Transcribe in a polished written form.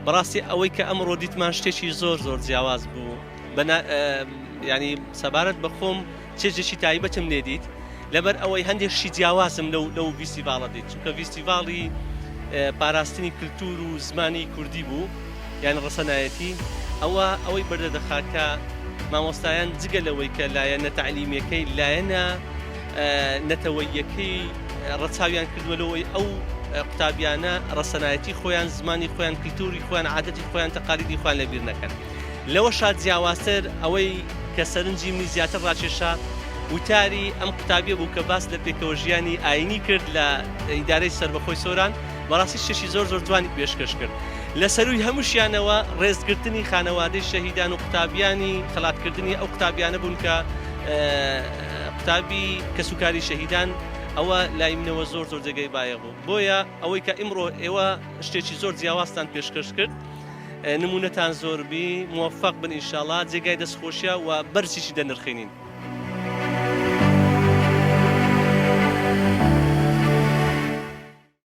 بەڕاستی ئەوەی کە ئەمڕۆ دیتمان شتێکی زۆر زۆر جیاواز بوو ینی سەبارەت بە خۆم چێژێکی تایبەتم لێ دیت لەبەر ئەوەی هەندێکشی جیاوازم لەو فیستیڤاڵە دیت چونکە فیستیڤاڵی پاراستنی کللتور و زمانی کوردی بوو یان ڕەسەنایەتی ئەوەی بەردەدەخات کە مامۆستایان جگە لەوەی کە لایەنە تەعلیمیەکەی لایەنە نەتەوەیەکەی ڕەچاویان کردووەلەوەی ئەو قوتابیانە ڕەسەنایەتی خۆیان زمانی خۆیان کللتوری خۆیان عادەتی خۆیان تەقالیدی خۆیان لەبیر نەکەن لەوە شاد جیاوازتر ئەوەی کە سەرنجی منی زیاتر ڕاکێشا وتاری ئەم قوتابیە بوو کە باس لە پێکەوە ژیانی ئاینی کرد لە ئیدارەی سەربەخۆی سۆران بەڕاستی شتێکی زۆر زۆر جوانی پێشکەش کرد لە سەروی هەمووشیانەوە ڕێزگرتنی خانەوادەی شەهیدان و قوتابیانی خەڵاتکردنی ئەو قوتابیانە بوون کە قوتابی کەسوکاری شەهیدان ئەوە لای منەوە زۆر زۆر جێگەی بایە بوو بۆیە ئەوەی کە ئیمڕۆ ئێوە شتێکی زۆر جیاوازتان پێشکەش کرد نمونەتان زۆربی موفق بن ئینشاڵڵا جێگای دەستخۆشیە و بەرزیشی دەنرخێنین